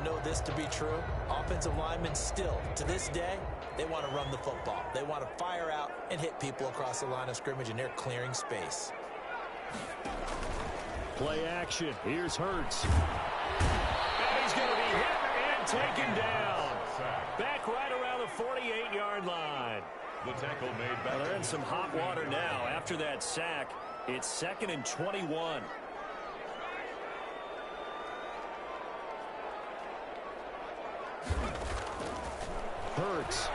know this to be true. Offensive linemen still, to this day, they want to run the football. They want to fire out and hit people across the line of scrimmage, and they're clearing space. Play action. Here's Hurts. And he's going to be hit and taken down. Back right around the 48-yard line. The tackle made back. Well, they're in some hot water now. After that sack, it's 2nd and 21. Hurts.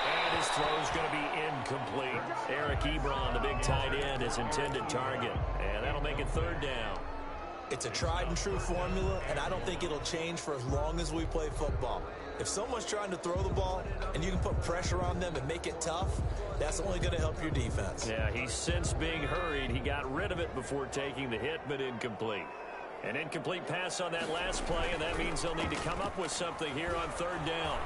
And his throw's going to be incomplete. Eric Ebron, the big tight end, his intended target. And that'll make it 3rd down. It's a tried and true formula, and I don't think it'll change for as long as we play football. If someone's trying to throw the ball and you can put pressure on them and make it tough, that's only going to help your defense. Yeah, he's since being hurried. He got rid of it before taking the hit, but incomplete. An incomplete pass on that last play, and that means they'll need to come up with something here on 3rd down.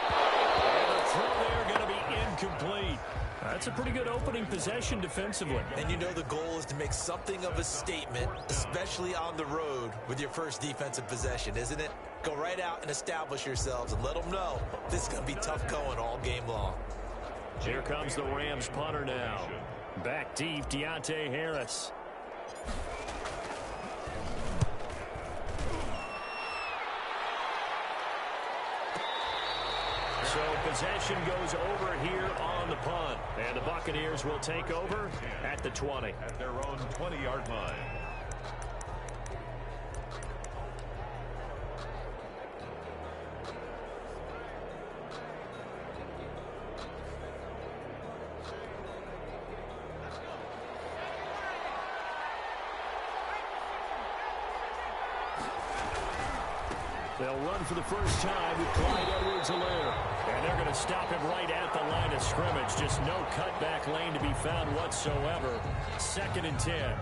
And the throw there going to be incomplete. That's a pretty good opening possession defensively. And you know the goal is to make something of a statement, especially on the road with your first defensive possession, isn't it? Go right out and establish yourselves and let them know this is going to be tough going all game long. Here comes the Rams punter now. Back deep, Deontay Harris. So possession goes over here on the punt. And the Buccaneers will take over at the 20. At their own 20-yard line. They'll run for the first time with Clyde Edwards-Helaire. And they're going to stop him right at the line of scrimmage. Just no cutback lane to be found whatsoever. 2nd and 10.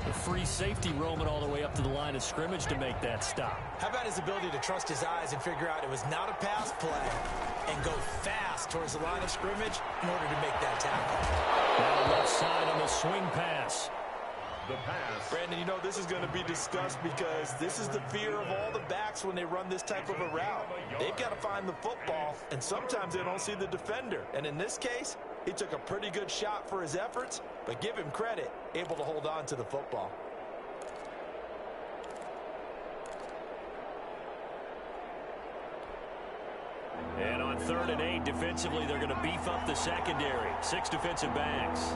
The free safety roaming all the way up to the line of scrimmage to make that stop. How about his ability to trust his eyes and figure out it was not a pass play and go fast towards the line of scrimmage in order to make that tackle. Now left side on the swing pass. The pass. Brandon, you know this is going to be discussed because this is the fear of all the backs when they run this type of a route. They've got to find the football, and sometimes they don't see the defender. And in this case, he took a pretty good shot for his efforts, but give him credit, able to hold on to the football. And on 3rd and 8, defensively, they're going to beef up the secondary. 6 defensive backs.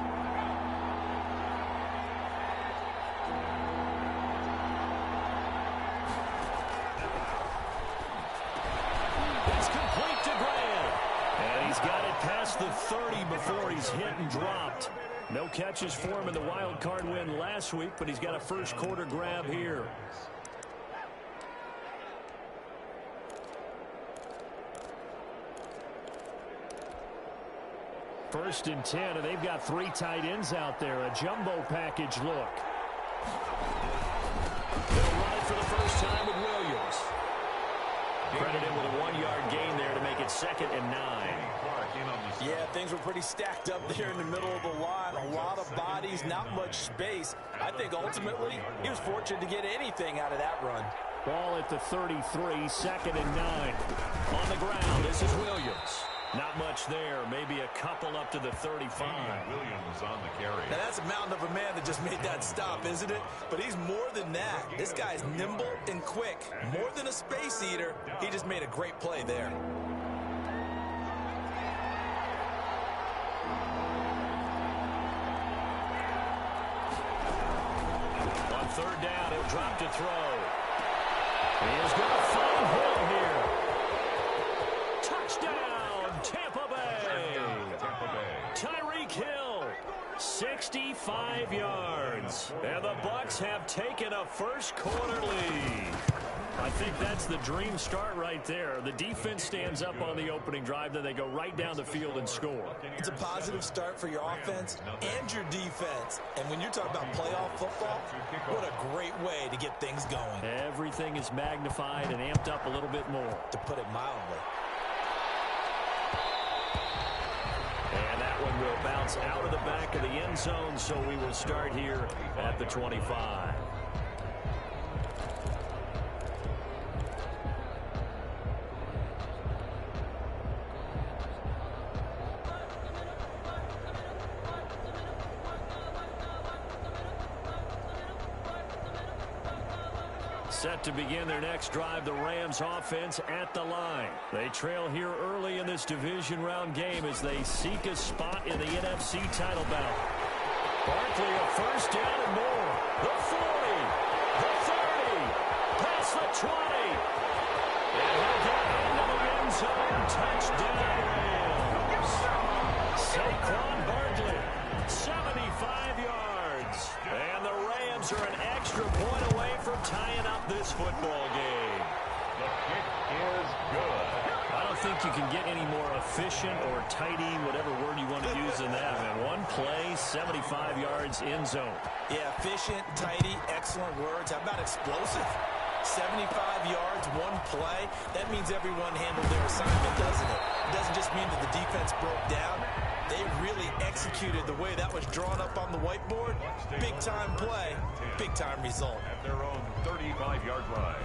Past the 30 before he's hit and dropped. No catches for him in the wild card win last week, but he's got a first quarter grab here. First and 10, and they've got 3 tight ends out there. A jumbo package look. They'll run it for the first time with Williams. Credited with a 1-yard gain there to make it 2nd and 9. Yeah, things were pretty stacked up there in the middle of the line. A lot of bodies, not much space. I think ultimately he was fortunate to get anything out of that run. Ball at the 33, 2nd and 9. On the ground, this is Williams. Not much there, maybe a couple up to the 35. Williams on the carry. Now that's a mountain of a man that just made that stop, isn't it? But he's more than that. This guy's nimble and quick. More than a space eater, he just made a great play there. On 3rd down, he'll drop to throw. He is going to find Hill here. Touchdown, Tampa Bay. Tyreek Hill, 65 yards. And the Bucs have taken a first quarter lead. I think that's the dream start right there. The defense stands up on the opening drive, then they go right down the field and score. It's a positive start for your offense and your defense. And when you're talking about playoff football, what a great way to get things going. Everything is magnified and amped up a little bit more. To put it mildly. And that one will bounce out of the back of the end zone, so we will start here at the 25. Set to begin their next drive, the Rams offense at the line. They trail here early in this division round game as they seek a spot in the NFC title bout. Barkley a first down and more. The 40, the 30, past the 20. And he'll get into the end zone. Touchdown Rams. Saquon Barkley, 75 yards. And the Rams are an extra point away from tying up this football game. The kick is good. I don't think you can get any more efficient or tidy, whatever word you want to use in that, man. One play, 75 yards, end zone. Yeah, efficient, tidy, excellent words. How about explosive? 75 yards, one play. That means everyone handled their assignment, doesn't it? It doesn't just mean that the defense broke down. They really executed the way that was drawn up on the whiteboard. Big-time play, big-time result. At their own 35-yard line.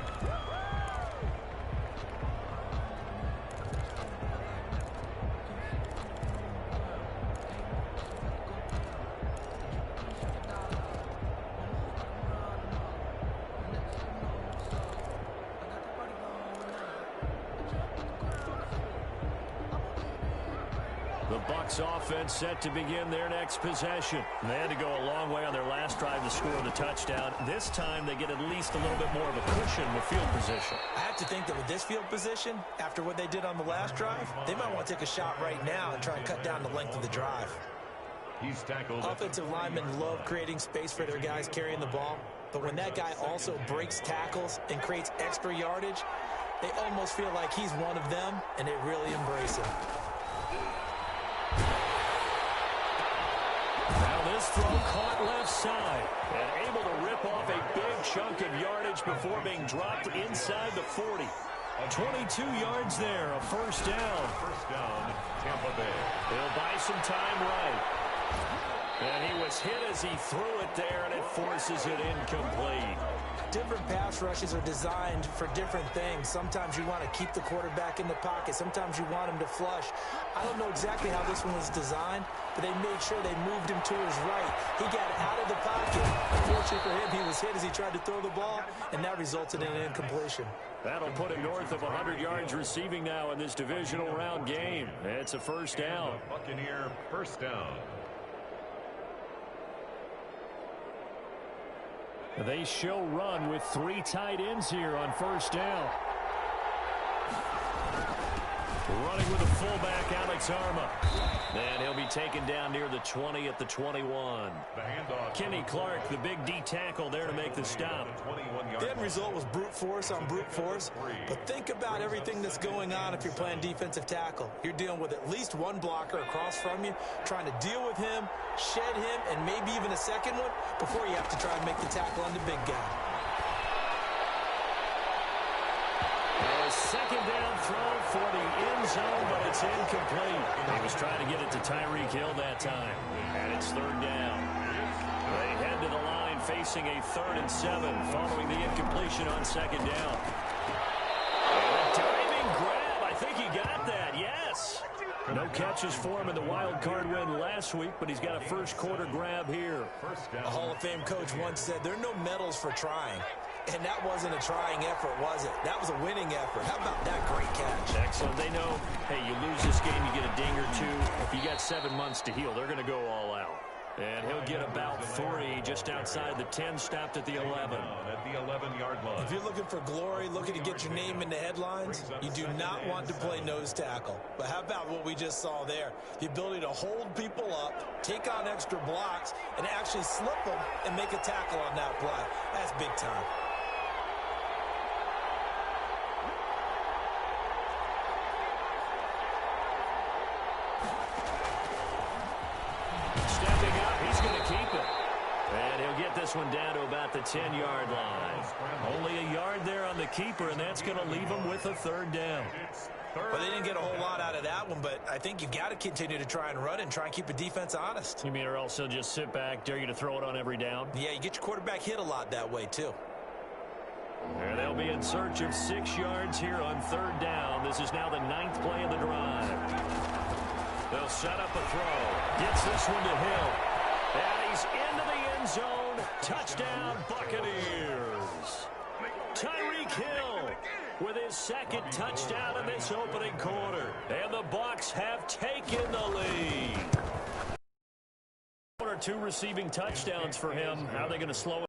Offense set to begin their next possession. They had to go a long way on their last drive to score the touchdown. This time they get at least a little bit more of a cushion with field position. I have to think that with this field position, after what they did on the last drive, they might want to take a shot right now and try and cut down the length of the drive. He's tackled. Offensive linemen love creating space for their guys carrying the ball, but when that guy also breaks tackles and creates extra yardage, they almost feel like he's one of them, and they really embrace him. Now this throw caught left side and able to rip off a big chunk of yardage before being dropped inside the 40. 22 yards there, a first down. First down, Tampa Bay. He'll buy some time right. And he was hit as he threw it there, and it forces it incomplete. Different pass rushes are designed for different things. Sometimes you want to keep the quarterback in the pocket. Sometimes you want him to flush. I don't know exactly how this one was designed, but they made sure they moved him to his right. He got out of the pocket. Unfortunately for him, he was hit as he tried to throw the ball, and that resulted in an incompletion. That'll put him north of 100 yards receiving now in this divisional round game. It's a first down. Buccaneer first down. They show run with three tight ends here on first down. Running with the fullback, Alex Arma. And he'll be taken down near the 20 at the 21. The handoff. Kenny Clark, the big D tackle there to make the stop. The end result was brute force on brute force. But think about everything that's going on if you're playing defensive tackle. You're dealing with at least one blocker across from you, trying to deal with him, shed him, and maybe even a second one before you have to try and make the tackle on the big guy. Second down throw for the end zone, but it's incomplete. He was trying to get it to Tyreek Hill that time. And it's third down. They head to the line facing a 3rd and 7 following the incompletion on second down. And a diving grab. I think he got that, yes. No catches for him in the wild card win last week, but he's got a first quarter grab here. A Hall of Fame coach once said, there are no medals for trying. And that wasn't a trying effort, was it? That was a winning effort. How about that great catch? Excellent. They know, hey, you lose this game, you get a ding or two. If you got 7 months to heal, they're going to go all out. And he'll get about 3 just outside the 10, stopped at the 11. At the 11-yard line. If you're looking for glory, looking to get your name in the headlines, you do not want to play nose tackle. But how about what we just saw there? The ability to hold people up, take on extra blocks, and actually slip them and make a tackle on that play. That's big time. This one down to about the 10-yard line. Only a yard there on the keeper, and that's going to leave him with a 3rd down. Well, they didn't get a whole lot out of that one, but I think you've got to continue to try and run and try and keep the defense honest. You mean or else they'll just sit back, dare you to throw it on every down? Yeah, you get your quarterback hit a lot that way, too. And they'll be in search of 6 yards here on 3rd down. This is now the 9th play of the drive. They'll set up a throw. Gets this one to Hill. And he's into the end zone. Touchdown, Buccaneers. Tyreek Hill with his second touchdown in this opening quarter. And the Bucs have taken the lead. One or two receiving touchdowns for him. How are they going to slow it?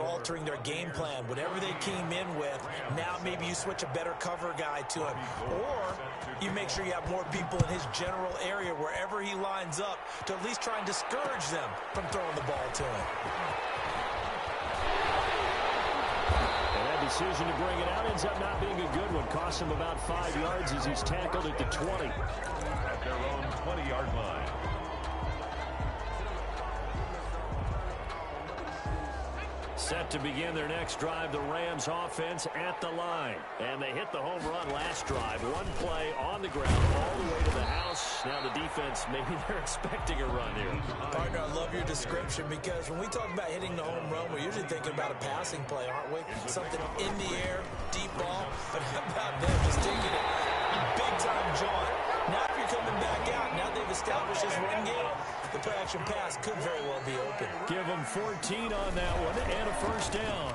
Altering their game plan. Whatever they came in with, now maybe you switch a better cover guy to him. Or you make sure you have more people in his general area wherever he lines up to at least try and discourage them from throwing the ball to him. And that decision to bring it out ends up not being a good one. Costs him about 5 yards as he's tackled at the 20. At their own 20-yard line. Set to begin their next drive, the Rams offense at the line. And they hit the home run last drive. One play on the ground all the way to the house. Now the defense, maybe they're expecting a run here. Partner, I love your description because when we talk about hitting the home run, we're usually thinking about a passing play, aren't we? Something in the air, deep ball. But how about them just taking it big-time jaunt? Now if you're coming back out, now they've established this run game, the play-action pass could very well be open. Give them 14 on that one and a first down.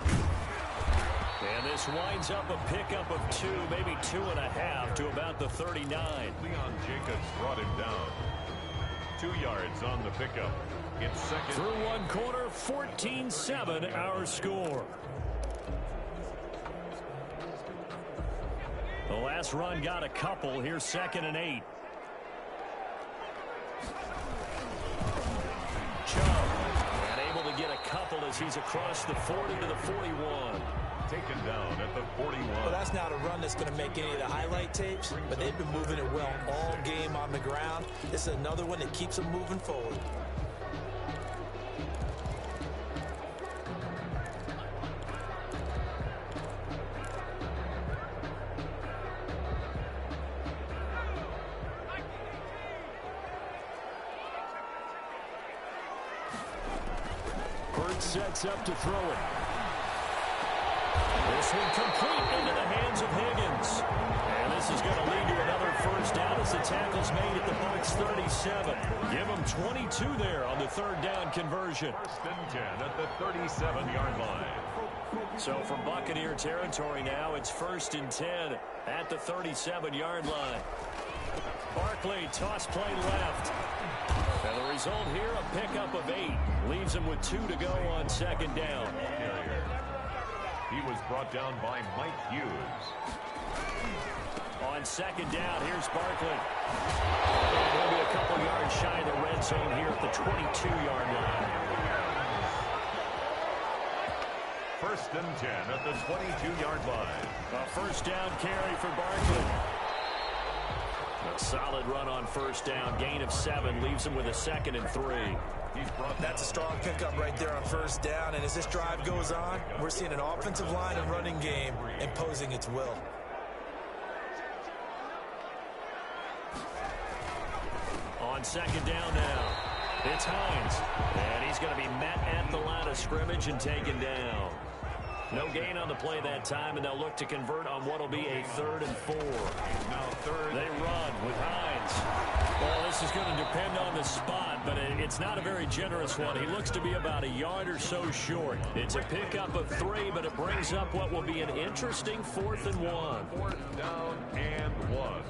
And this winds up a pickup of 2, maybe 2.5 to about the 39. Leon Jacobs brought him down. 2 yards on the pickup. It's second. Through one quarter, 14-7 our score. The last run got a couple. Here's 2nd and 8. Chubb, and able to get a couple as he's across the 40 to the 41. Taken down at the 41. Well, that's not a run that's going to make any of the highlight tapes, but they've been moving it well all game on the ground. This is another one that keeps them moving forward. Sets up to throw it. This one complete into the hands of Higgins. And this is going to lead to another first down as the tackle's made at the Bucs 37. Give them 22 there on the 3rd down conversion. 1st and 10 at the 37-yard line. So from Buccaneer territory now, it's 1st and 10 at the 37-yard line. Barkley, toss play left. And the result here, a pickup of 8. Leaves him with 2 to go on 2nd down. He was brought down by Mike Hughes. On 2nd down, here's Barkley. And he'll be a couple yards shy of the red zone here at the 22-yard line. 1st and 10 at the 22-yard line. A first down carry for Barkley. A solid run on 1st down. Gain of 7 leaves him with a 2nd and 3. That's a strong pickup right there on 1st down. And as this drive goes on, we're seeing an offensive line and running game imposing its will. On 2nd down now, it's Hines. And he's going to be met at the line of scrimmage and taken down. No gain on the play that time, and they'll look to convert on what will be a 3rd and 4. Now 3rd. They run with Hines. Well, this is going to depend on the spot, but it's not a very generous one. He looks to be about a yard or so short. It's a pickup of 3, but it brings up what will be an interesting 4th and 1. 4th down and 1.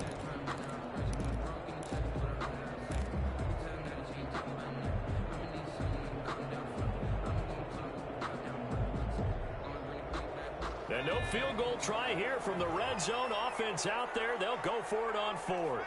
And no field goal try here from the red zone. Offense out there. They'll go for it on 4th.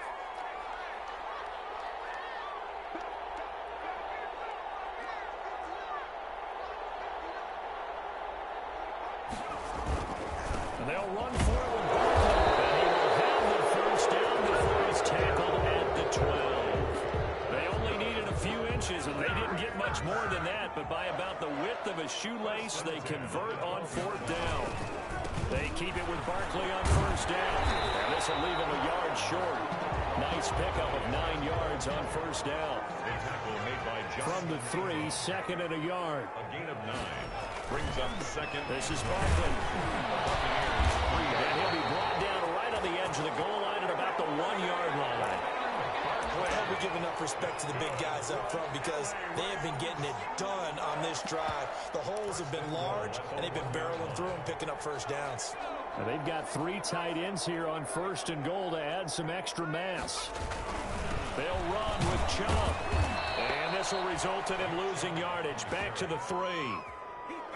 And they'll run for it with Barkley. And he will have the first down before he's tackled at the 12. They only needed a few inches, and they didn't get much more than that. But by about the width of a shoelace, they convert on 4th down. They keep it with Barkley on 1st down. And this will leave him a yard short. Nice pickup of 9 yards on 1st down. The tackle made by Johnson. From the 3, 2nd and a yard. A gain of 9. Brings up 2nd. This is Barkley. Buccaneers 3 And he'll be brought down right on the edge of the goal line at about the 1-yard line. I hope we give enough respect to the big guys up front because they have been getting it done on this drive. The holes have been large, and they've been barreling through them, picking up first downs. Now they've got 3 tight ends here on 1st and goal to add some extra mass. They'll run with Chubb. And this will result in him losing yardage. Back to the 3.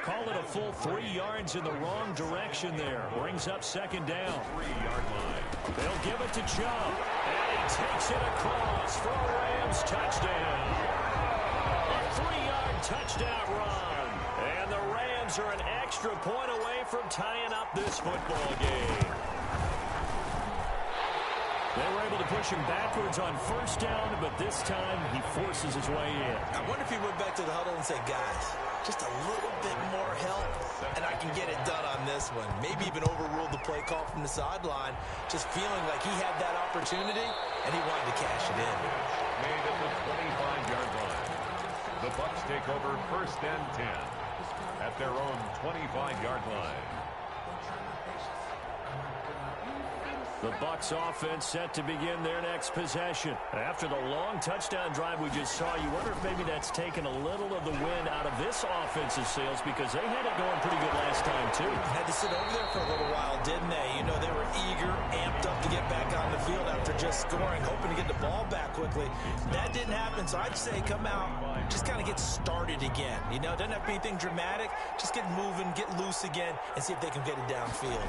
Call it a full 3 yards in the wrong direction there. Brings up 2nd down. 3-yard line. They'll give it to Chubb. And he takes it across for a Rams touchdown. A 3-yard touchdown run. And the Rams are an extra point away from tying up this football game. They were able to push him backwards on 1st down, but this time he forces his way in. I wonder if he went back to the huddle and said, guys, just a little bit more help, and I can get it done on this one. Maybe even overruled the play call from the sideline, just feeling like he had that opportunity, and he wanted to cash it in. Made at the 25-yard line. The Bucs take over 1st and 10 at their own 25-yard line. The Bucs offense set to begin their next possession. After the long touchdown drive we just saw, you wonder if maybe that's taken a little of the wind out of this offense's sails because they had it going pretty good last time, too. Had to sit over there for a little while, didn't they? You know, they were eager, amped up to get back on the field after just scoring, hoping to get the ball back quickly. That didn't happen, so I'd say come out, just kind of get started again. You know, it doesn't have to be anything dramatic. Just get moving, get loose again, and see if they can get it downfield.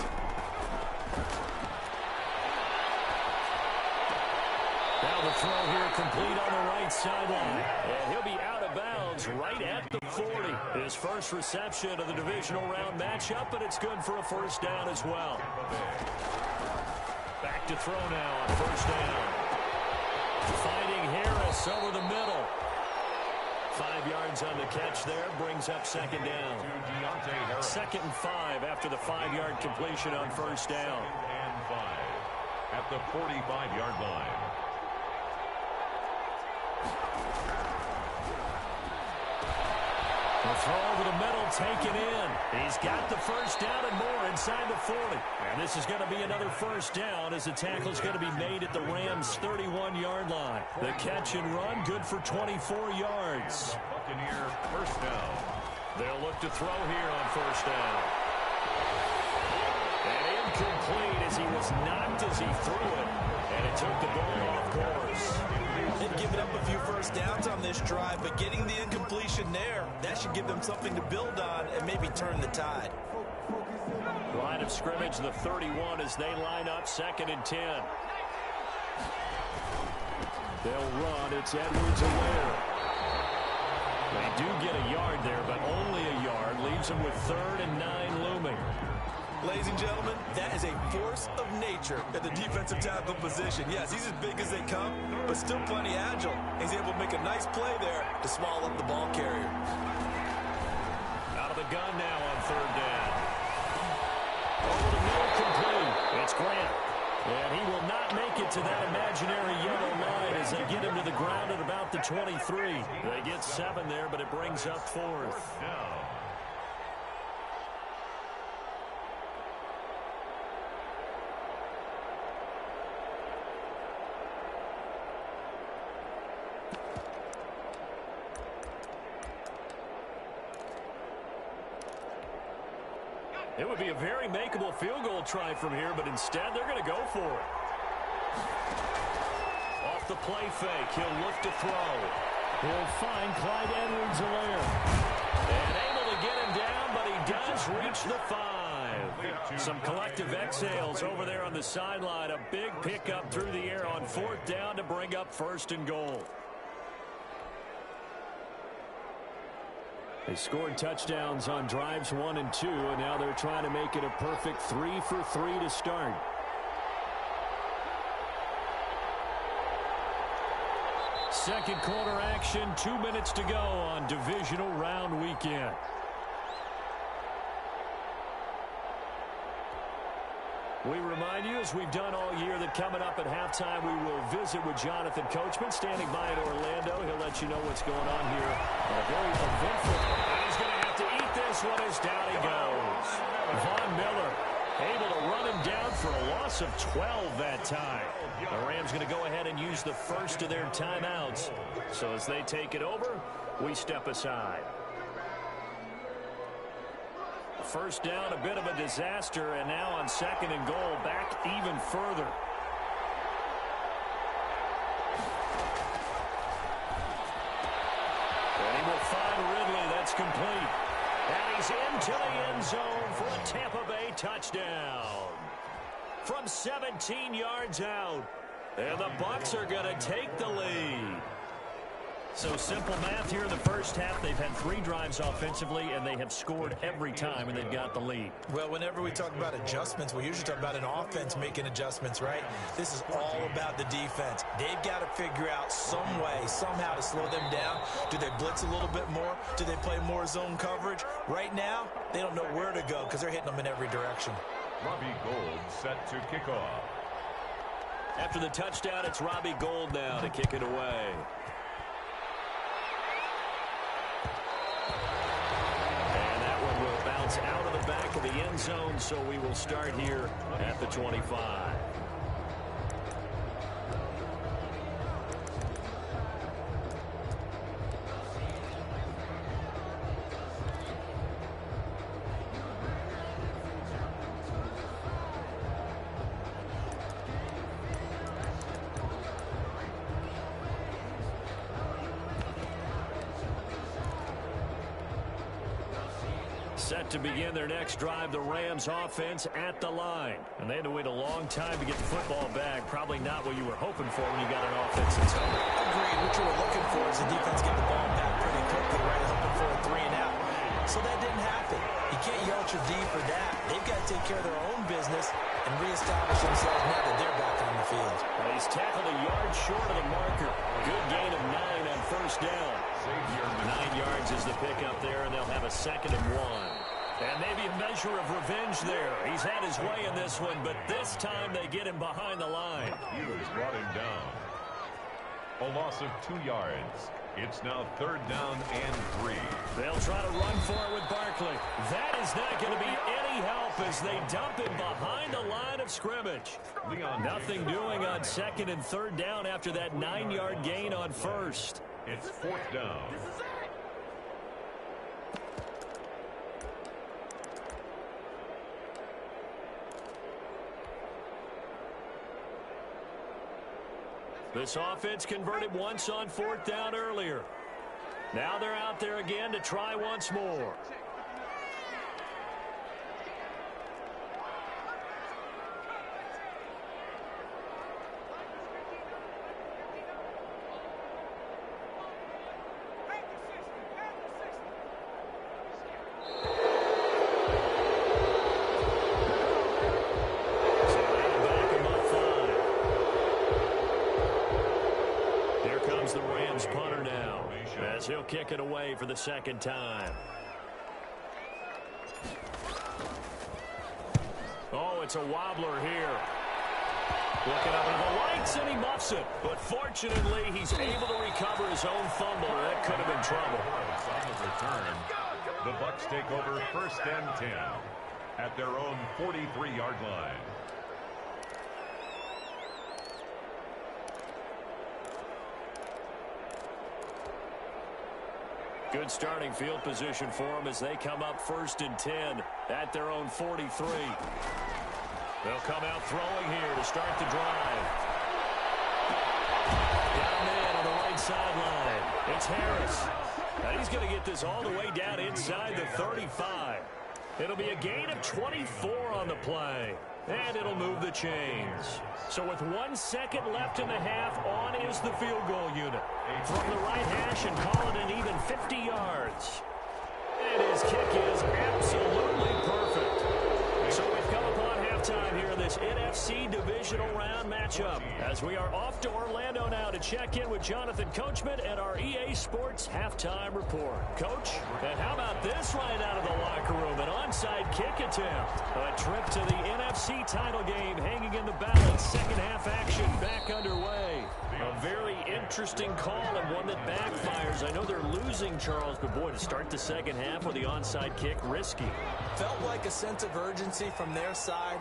Now the throw here complete on the right sideline. And he'll be out of bounds right at the 40. His first reception of the divisional round matchup, but it's good for a 1st down as well. Back to throw now on 1st down. Finding Harris over the middle. 5 yards on the catch there, brings up 2nd down. 2nd and 5 after the 5-yard completion on 1st down. And 5 at the 45-yard line. The throw over the middle taken in. He's got the 1st down and more inside the 40. And this is going to be another 1st down as the tackle is going to be made at the Rams' 31-yard line. The catch and run good for 24 yards. Buccaneer 1st down. They'll look to throw here on 1st down. And incomplete as he was knocked as he threw it. And it took the ball off course. They've given up a few 1st downs on this drive, but getting the incompletion there, that should give them something to build on and maybe turn the tide. Line of scrimmage, the 31 as they line up 2nd and 10. They'll run. It's Edwards-Helaire. They do get a yard there, but only a yard. Leaves them with 3rd and 9 looming. Ladies and gentlemen, that is a force of nature at the defensive tackle position. Yes, he's as big as they come, but still plenty agile. He's able to make a nice play there to swallow up the ball carrier. Out of the gun now on 3rd down. Over the middle, complete. It's Grant. And he will not make it to that imaginary yellow line as they get him to the ground at about the 23. They get 7 there, but it brings up 4th. It would be a very makeable field goal try from here, but instead they're going to go for it. Off the play fake, he'll look to throw. He'll find Clyde Edwards-Helaire. And able to get him down, but he does reach the 5. Some collective exhales over there on the sideline. A big pickup through the air on 4th down to bring up 1st and goal. They scored touchdowns on drives 1 and 2, and now they're trying to make it a perfect 3 for 3 to start. Second quarter action, 2 minutes to go on divisional round weekend. We remind you, as we've done all year, that coming up at halftime, we will visit with Jonathan Coachman, standing by in Orlando. He'll let you know what's going on here. A very eventful. And he's going to have to eat this one as down he goes. Von Miller Able to run him down for a loss of 12 that time. The Rams going to go ahead and use the first of their timeouts. So as they take it over, we step aside. First down, a bit of a disaster, and now on 2nd and goal, back even further. And he will find Ridley. That's complete. And he's into the end zone for a Tampa Bay touchdown. From 17 yards out. And the Bucs are going to take the lead. So simple math here in the first half. They've had 3 drives offensively, and they have scored every time, and they've got the lead. Well, whenever we talk about adjustments, we usually talk about an offense making adjustments, right? This is all about the defense. They've got to figure out some way, somehow to slow them down. Do they blitz a little bit more? Do they play more zone coverage? Right now, they don't know where to go because they're hitting them in every direction. Robbie Gould set to kick off. After the touchdown, it's Robbie Gould now to kick it away. Out of the back of the end zone, so we will start here at the 25. Set to begin their next drive, the Rams offense at the line. And they had to wait a long time to get the football back. Probably not what you were hoping for when you got an offense that's home. Agreed. What you were looking for is the defense get the ball back pretty quickly, right? Hoping for a 3 and out. So that didn't happen. You can't yell at your D for that. They've got to take care of their own business and reestablish themselves now that they're back on the field. Well, he's tackled a yard short of the marker. Good gain of 9 on first down. 9 yards is the pickup there, and they'll have a 2nd and 1. And maybe a measure of revenge there. He's had his way in this one, but this time they get him behind the line. Hughes brought him down. A loss of 2 yards. It's now 3rd down and 3. They'll try to run for it with Barkley. That is not going to be any help as they dump him behind the line of scrimmage. Nothing doing on 2nd and 3rd down after that 9-yard gain on 1st. It's 4th down. This offense converted once on 4th down earlier. Now they're out there again to try once more. The Rams punter now as he'll kick it away for the 2nd time. Oh, it's a wobbler here. Looking up into the lights, and he muffs it. But fortunately, he's able to recover his own fumble. That could have been trouble. On the return, the Bucs take over 1st and 10 at their own 43-yard line. Good starting field position for them as they come up 1st and 10 at their own 43. They'll come out throwing here to start the drive. Down in on the right sideline. It's Harris. Now he's going to get this all the way down inside the 35. It'll be a gain of 24 on the play. And it'll move the chains. So with 1 second left in the half, on is the field goal unit. From the right hash and call it an even 50 yards. And his kick is absolutely perfect. So we've come upon halftime here in this NFC divisional round matchup. As we are off to Orlando now to check in with Jonathan Coachman and our EA Sports halftime report. Coach, and how about this right out of the locker room? An onside kick attempt. A trip to the NFC title game hanging in the balance. Second half action back underway. A very interesting call and one that backfires. I know they're losing, Charles, but boy, to start the second half with the onside kick, risky. Felt like a sense of urgency from their side,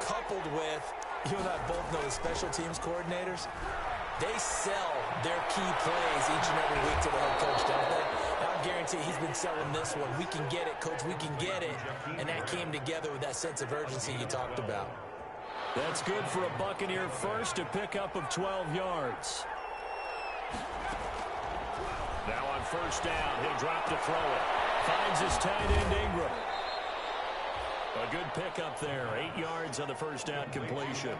coupled with, you and I both know the special teams coordinators, they sell their key plays each and every week to the head coach, don't they? And I guarantee he's been selling this one. We can get it, coach, we can get it. And that came together with that sense of urgency you talked about. That's good for a Buccaneer first, a pickup of 12 yards. Now on first down, he'll drop to throw it. Finds his tight end Ingram. A good pickup there. 8 yards on the first down completion.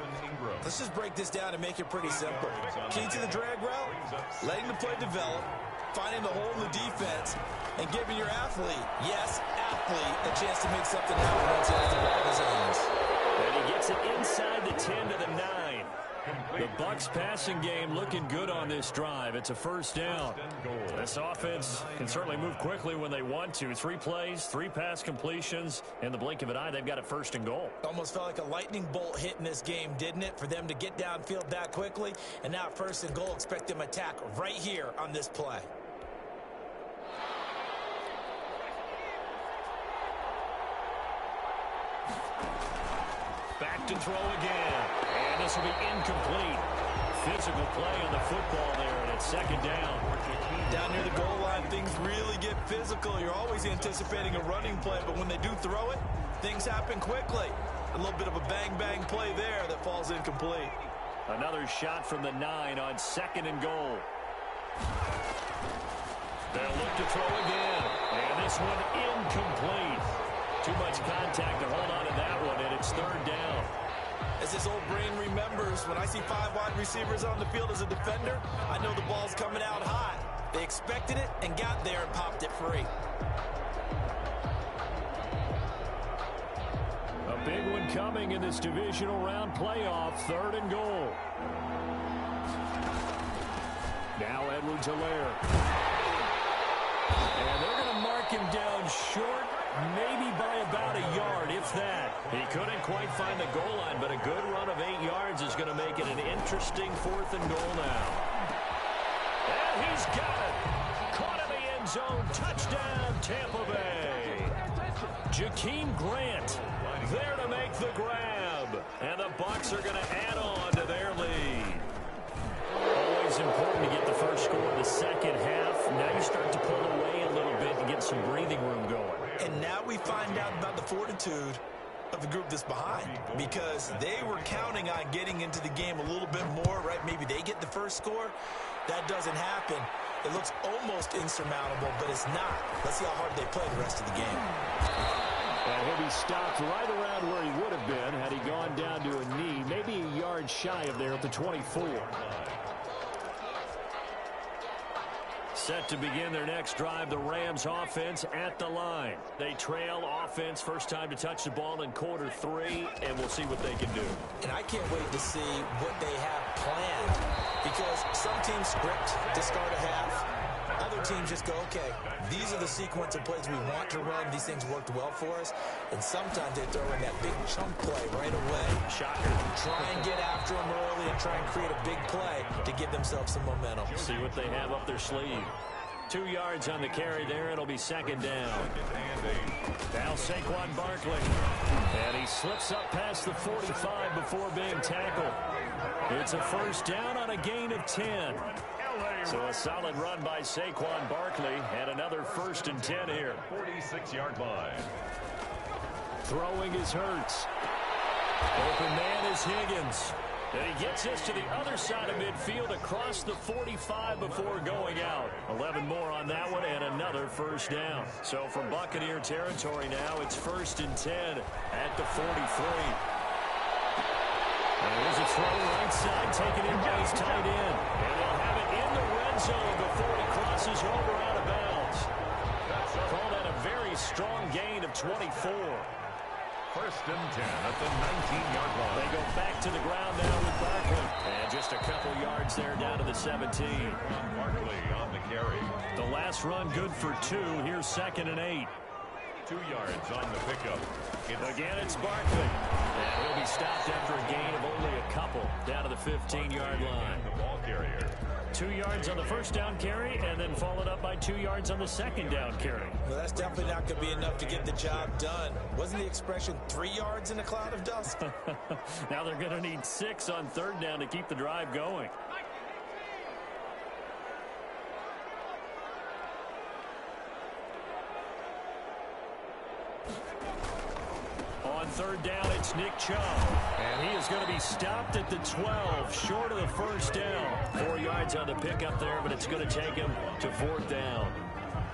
Let's just break this down and make it pretty simple. Key to the drag route, letting the play develop, finding the hole in the defense, and giving your athlete, yes, athlete, a chance to make something happen once he has the ball in his hands. And he gets it inside the 10 to the 9. The Bucs passing game looking good on this drive. It's a first down. This offense can certainly move quickly when they want to. 3 plays, 3 pass completions. In the blink of an eye, they've got it first and goal. Almost felt like a lightning bolt hit in this game, didn't it? For them to get downfield that quickly. And now first and goal, expect them to attack right here on this play. Back to throw again. And this will be incomplete. Physical play on the football there, and it's second down. Down near the goal line, things really get physical. You're always anticipating a running play, but when they do throw it, things happen quickly. A little bit of a bang-bang play there that falls incomplete. Another shot from the 9 on second and goal. They'll look to throw again. And this one incomplete. Too much contact to hold on to that one, and it's third down. As his old brain remembers, when I see 5 wide receivers on the field as a defender, I know the ball's coming out high. They expected it and got there and popped it free. A big one coming in this divisional round playoff, third and goal. Now Edwards-Helaire. And they're going to mark him down short, maybe by about a yard, if that. He couldn't quite find the goal line, but a good run of 8 yards is going to make it an interesting fourth and goal now. And he's got it. Caught in the end zone. Touchdown, Tampa Bay. Jakeem Grant there to make the grab. And the Bucs are going to add on to their lead. Always important to get the first score in the second half. Now you start to pull away a little bit and get some breathing room going. And now we find out about the fortitude of the group that's behind, because they were counting on getting into the game a little bit more, right? Maybe they get the first score. That doesn't happen. It looks almost insurmountable, but it's not. Let's see how hard they play the rest of the game. And he'll be stopped right around where he would have been had he gone down to a knee, maybe a yard shy of there at the 24. Set to begin their next drive, the Rams offense at the line. They trail offense, first time to touch the ball in quarter 3, and we'll see what they can do. And I can't wait to see what they have planned, because some teams script to start a half. Other teams just go, okay, these are the sequence of plays we want to run. These things worked well for us. And sometimes they throw in that big chunk play right away. Shocker. Try and get after them early and try and create a big play to give themselves some momentum. See what they have up their sleeve. 2 yards on the carry there. It'll be second down. Now Saquon Barkley. And he slips up past the 45 before being tackled. It's a first down on a gain of 10. So a solid run by Saquon Barkley, and another first and 10 here. 46-yard line. Throwing is Hurts. Open man is Higgins. And he gets this to the other side of midfield across the 45 before going out. 11 more on that one, and another first down. So from Buccaneer territory now, it's first and 10 at the 43. And there's a throw right side taken in by his tight end. And they'll have it in the red zone before he crosses over out of bounds. Called that a very strong gain of 24. First and 10 at the 19-yard line. They go back to the ground now with Barkley. And just a couple yards there down to the 17. Barkley on the carry. The last run good for 2. Here's second and 8. 2 yards on the pickup. Again, it's Barkley. And he'll be stopped after a gain of only a couple down to the 15-yard line. The ball carrier. 2 yards on the first down carry, and then followed up by 2 yards on the second down carry. Well, that's definitely not going to be enough to get the job done. Wasn't the expression 3 yards in a cloud of dust? Now they're going to need 6 on third down to keep the drive going. On third down, it's Nick Chubb. And he is going to be stopped at the 12, short of the first down. 4 yards on the pickup there, but it's going to take him to fourth down.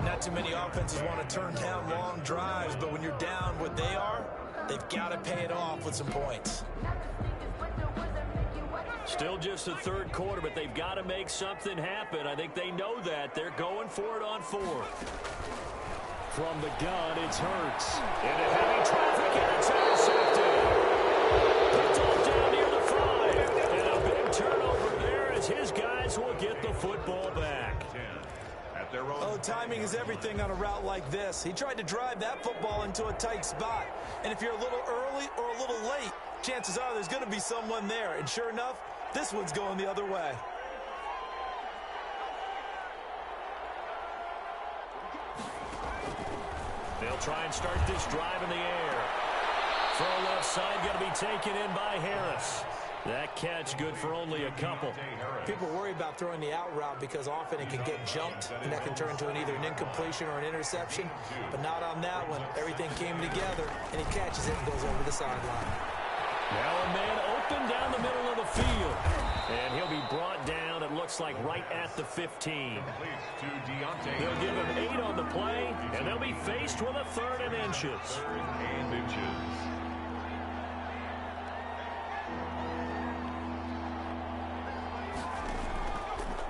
Not too many offenses want to turn down long drives, but when you're down what they are, they've got to pay it off with some points. Still just the third quarter, but they've got to make something happen. I think they know that. They're going for it on fourth. From the gun, it's Hurts. Into heavy traffic, and it's intercepted. Picked off down near the 5. And a big turnover there as his guys will get the football back. Oh, timing is everything on a route like this. He tried to drive that football into a tight spot. And if you're a little early or a little late, chances are there's going to be someone there. And sure enough, this one's going the other way. They'll try and start this drive in the air. Throw left side going to be taken in by Harris. That catch good for only a couple. People worry about throwing the out route because often it can get jumped, and that can turn into either an incompletion or an interception. But not on that one. Everything came together, and he catches it and goes over the sideline. Now a man open down the middle of the field. And he'll be brought down, it looks like, right at the 15. They'll give him 8 on the play, and they'll be faced with a 3rd and inches. 3rd and inches.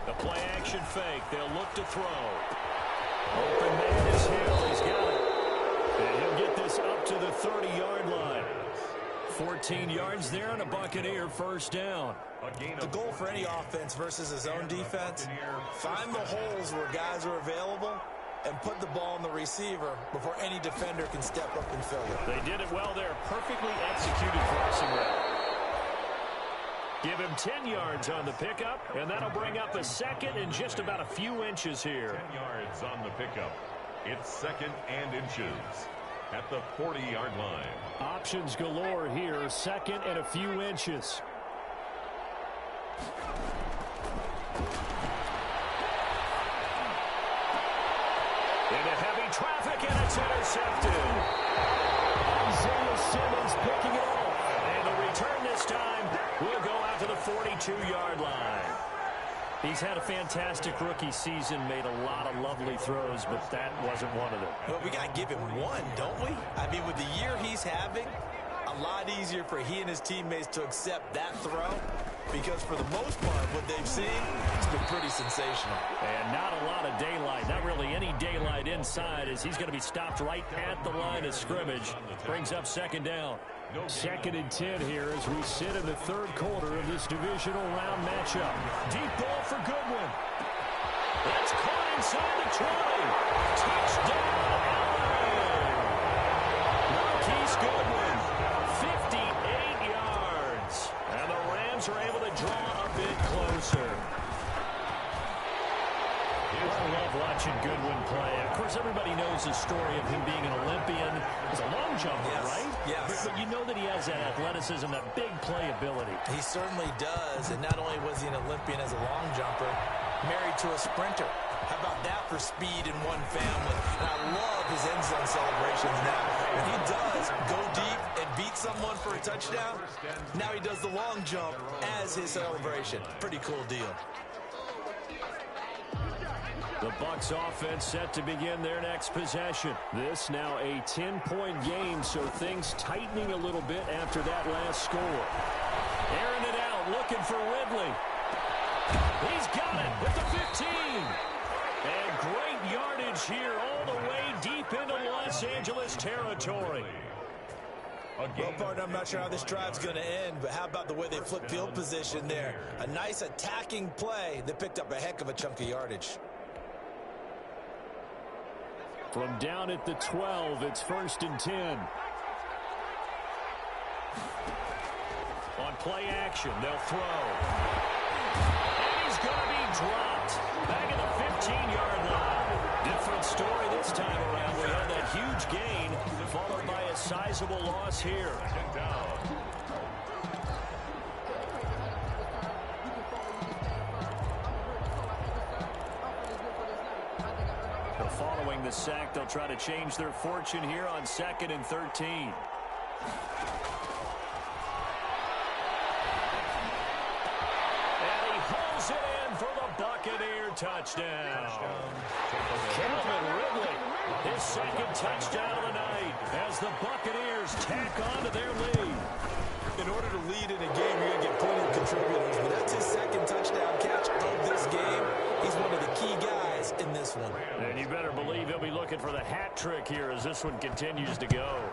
The play action fake. They'll look to throw. Open man is Hill. He's got it. And he'll get this up to the 30-yard line. 14 yards there and a Buccaneer first down. The goal for any offense versus his own defense, find the holes where guys are available and put the ball on the receiver before any defender can step up and fill it. They did it well there. Perfectly executed crossing route. Give him 10 yards on the pickup, and that'll bring up a second in just about a few inches here. 10 yards on the pickup. It's 2nd and inches at the 40-yard line. Options galore here. 2nd and a few inches. Into heavy traffic, and it's intercepted. Isaiah Simmons picking it off. And the return this time will go out to the 42-yard line. He's had a fantastic rookie season, made a lot of lovely throws, but that wasn't one of them. Well, we got to give him one, don't we? I mean, with the year he's having, a lot easier for he and his teammates to accept that throw because for the most part, what they've seen, it's been pretty sensational. And not a lot of daylight, not really any daylight inside as he's going to be stopped right at the line of scrimmage. Brings up 2nd down. 2nd and 10 here as we sit in the 3rd quarter of this divisional round matchup. Deep ball for Goodwin. That's caught inside the 20. Touchdown, LA. Marquise Goodwin, 58 yards. And the Rams are able to draw a bit closer. I love watching Goodwin play. Of course, everybody knows the story of him being an Olympian. He's a long jumper, right? Yes. But you know that he has that athleticism, that big play ability. He certainly does. And not only was he an Olympian as a long jumper, married to a sprinter. How about that for speed in one family? And I love his end zone celebrations now. When he does go deep and beat someone for a touchdown, now he does the long jump as his celebration. Pretty cool deal. The Bucs offense set to begin their next possession. This now a 10-point game, so things tightening a little bit after that last score. Airing it out, looking for Ridley. He's got it at the 15. And great yardage here all the way deep into Los Angeles territory. Well, partner, I'm not sure how this drive's going to end, but how about the way they flip field position there? A nice attacking play that picked up a heck of a chunk of yardage. From down at the 12, it's 1st and 10. On play action, they'll throw. And he's going to be dropped. Back at the 15-yard line. Different story this time around. We had that huge gain, followed by a sizable loss here. Following the sack, they'll try to change their fortune here on 2nd and 13. Buccaneer touchdown. Calvin Ridley, his 2nd touchdown of the night as the Buccaneers tack on to their lead. In order to lead in a game, you're going to get plenty of contributors, but that's his 2nd touchdown catch of this game. He's one of the key guys in this one. And you better believe he'll be looking for the hat trick here as this one continues to go.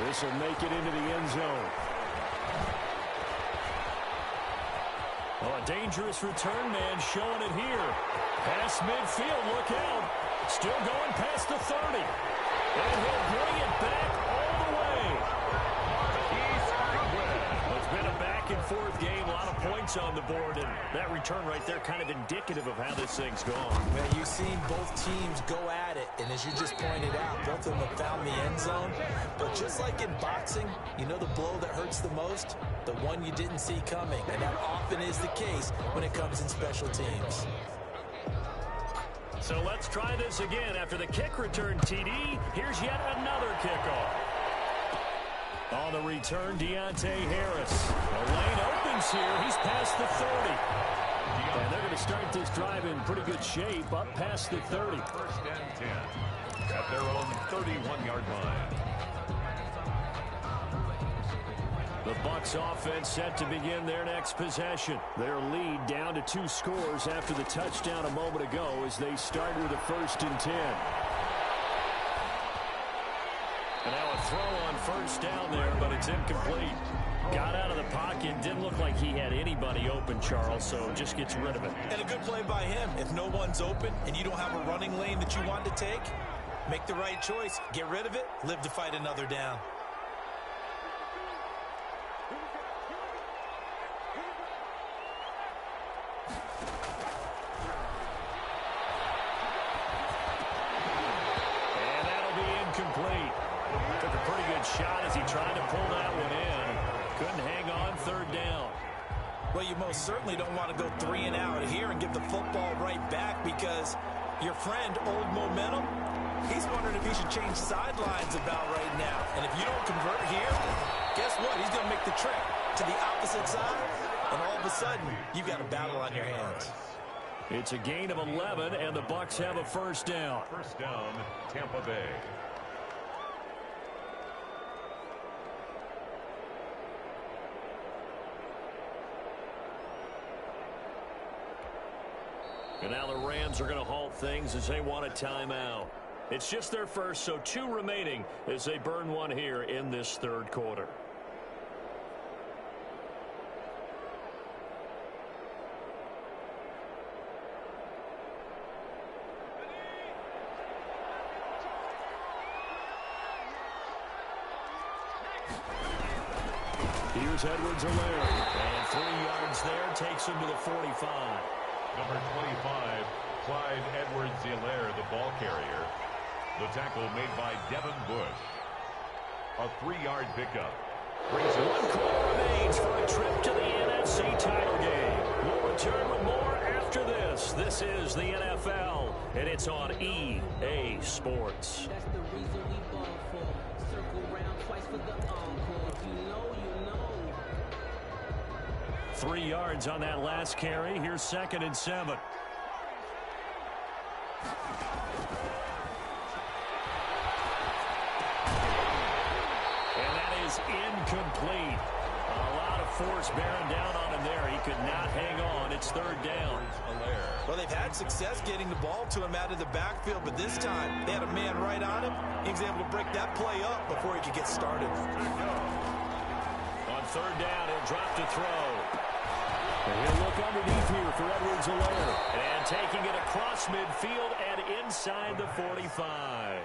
This will make it into the end zone. Oh, a dangerous return man showing it here. Past midfield, look out. Still going past the 30. And he'll bring it back all the way. It's been a back-and-forth game, a lot of points on the board, and that return right there kind of indicative of how this thing's gone. Man, you've seen both teams go at it, and as you just pointed out, both of them have found the end zone. But just like in boxing, you know the blow that hurts the most? The one you didn't see coming, and that often is the case when it comes in special teams. So let's try this again. After the kick return TD, here's yet another kickoff. On the return, Deontay Harris. The lane opens here. He's past the 30. And they're going to start this drive in pretty good shape, up past the 30. 1st and 10 at their own 31-yard line. The Bucs offense set to begin their next possession. Their lead down to 2 scores after the touchdown a moment ago as they start with a 1st and 10. And now a throw on 1st down there, but it's incomplete. Got out of the pocket, didn't look like he had anybody open, Charles, so just gets rid of it. And a good play by him. If no one's open and you don't have a running lane that you want to take, make the right choice. Get rid of it, live to fight another down. Complete. Took a pretty good shot as he tried to pull that one in. Couldn't hang on 3rd down. Well, you most certainly don't want to go 3 and out here and give the football right back because your friend, Old Momentum, he's wondering if he should change sidelines about right now. And if you don't convert here, guess what? He's going to make the trip to the opposite side, and all of a sudden, you've got a battle on your hands. It's a gain of 11, and the Bucs have a 1st down. 1st down, Tampa Bay. And now the Rams are going to halt things as they want a timeout. It's just their first, so 2 remaining as they burn one here in this 3rd quarter. Here's Edwards-Helaire. And 3 yards there takes him to the 45. Number 25, Clyde Edwards-Helaire, the ball carrier. The tackle made by Devin Bush. A 3-yard pickup. 1 quarter remains for a trip to the NFC title game. We'll return with more after this. This is the NFL, and it's on EA Sports. That's the reason we ball for. Circle round twice for the encore. If you know, you know. 3 yards on that last carry. Here's 2nd and 7. And that is incomplete. A lot of force bearing down on him there. He could not hang on. It's 3rd down. Well, they've had success getting the ball to him out of the backfield, but this time they had a man right on him. He was able to break that play up before he could get started. On 3rd down, he'll drop to throw. And he'll look underneath here for Edwards-Helaire. And taking it across midfield and inside the 45.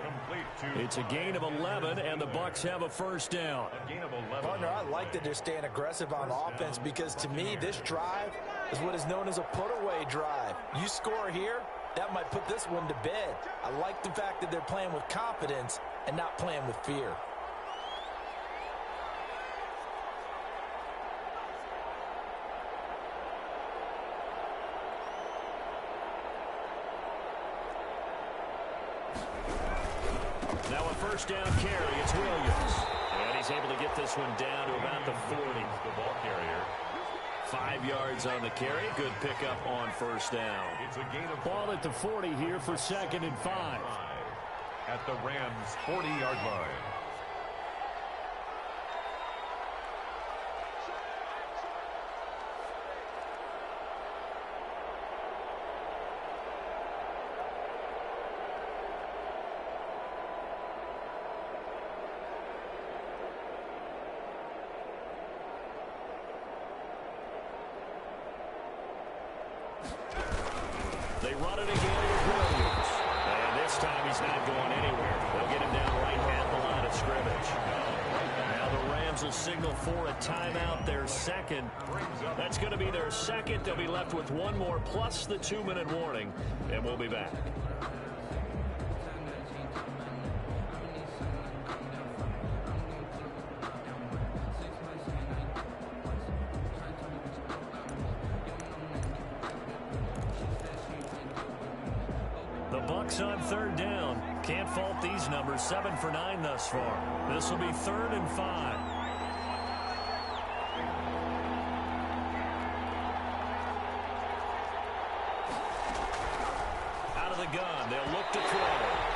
It's a gain of 11, and the Bucs have a first down. Partner, I like that they're staying aggressive on offense because, to me, this drive is what is known as a put-away drive. You score here, that might put this one to bed. I like the fact that they're playing with confidence and not playing with fear. Now a first down carry. It's Williams. And he's able to get this one down to about the 40. The ball carrier. 5 yards on the carry. Good pickup on first down. It's a gain of ball at the 40 here for 2nd and 5. At the Rams' 40-yard line. They run it again with Williams. And this time he's not going anywhere. They'll get him down right at the line of scrimmage. Now the Rams will signal for a timeout, their second. That's going to be their second. They'll be left with one more plus the 2-minute warning. And we'll be back. Bucs on third down. Can't fault these numbers. 7 for 9 thus far. This will be 3rd and 5. Out of the gun. They'll look to throw.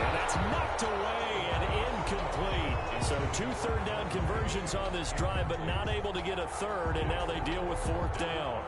And that's knocked away and incomplete. So 2 third down conversions on this drive, but not able to get a third, and now they deal with 4th down.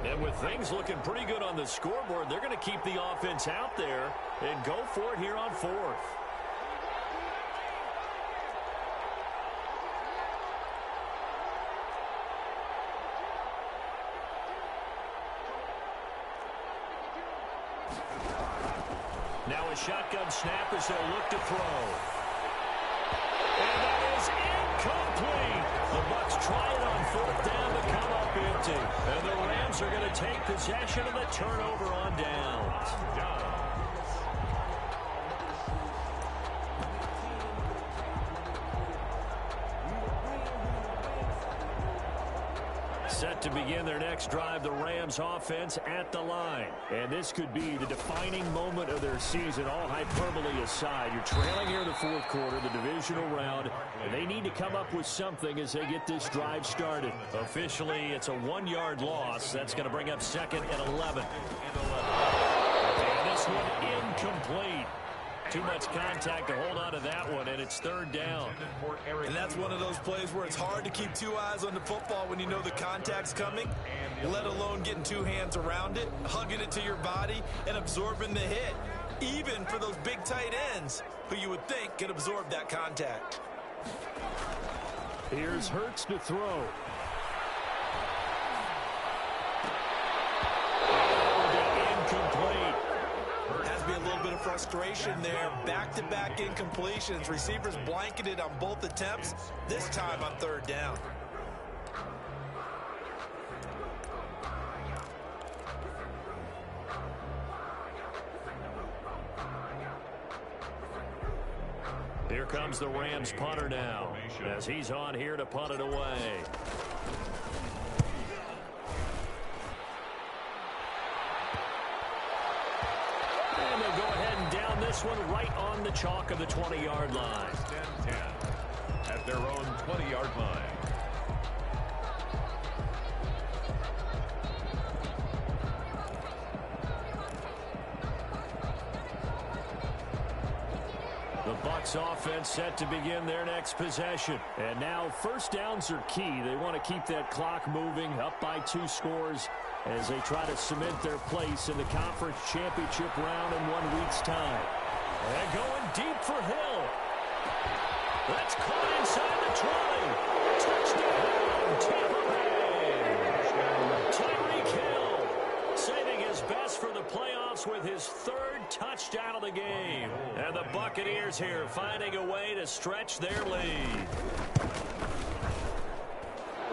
And with things looking pretty good on the scoreboard, they're going to keep the offense out there and go for it here on 4th. Now a shotgun snap as they'll look to throw. And that is incomplete. The Bucs try it on 4th down to come up empty. And the Rams are going to take possession of the turnover on downs. Set to begin their next drive, the Rams offense at the line. And this could be the defining moment of their season, all hyperbole aside. You're trailing here in the 4th quarter, the divisional round, and they need to come up with something as they get this drive started. Officially, it's a 1-yard loss. That's going to bring up 2nd and 11. And this one incomplete. Too much contact to hold on to that one, and it's 3rd down. And that's one of those plays where it's hard to keep 2 eyes on the football when you know the contact's coming, let alone getting 2 hands around it, hugging it to your body, and absorbing the hit. Even for those big tight ends who you would think could absorb that contact. Here's Hurts to throw. Incomplete. Has to be a little bit of frustration there. Back-to-back incompletions. Receivers blanketed on both attempts, this time on 3rd down. Here comes the Rams punter now, as he's on here to punt it away. And they'll go ahead and down this one right on the chalk of the 20-yard line. 10-10 at their own 20-yard line. The Bucs offense set to begin their next possession. And now first downs are key. They want to keep that clock moving, up by 2 scores as they try to cement their place in the conference championship round in 1 week's time. And going deep for Hill. That's caught inside the 20. Touchdown, Tampa Bay. Tyreek Hill saving his best for the playoffs with his 3rd touchdown of the game. And the Buccaneers here finding a way to stretch their lead.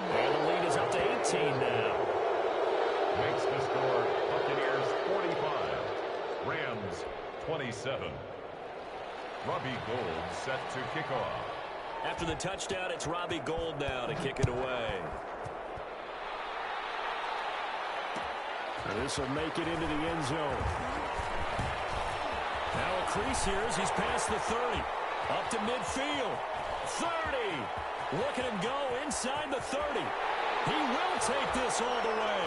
And the lead is up to 18 now. Makes the score Buccaneers 45, Rams 27. Robbie Gould set to kick off. After the touchdown, it's Robbie Gould now to kick it away. And this will make it into the end zone. Now a crease here as he's past the 30. Up to midfield. 30. Look at him go inside the 30. He will take this all the way.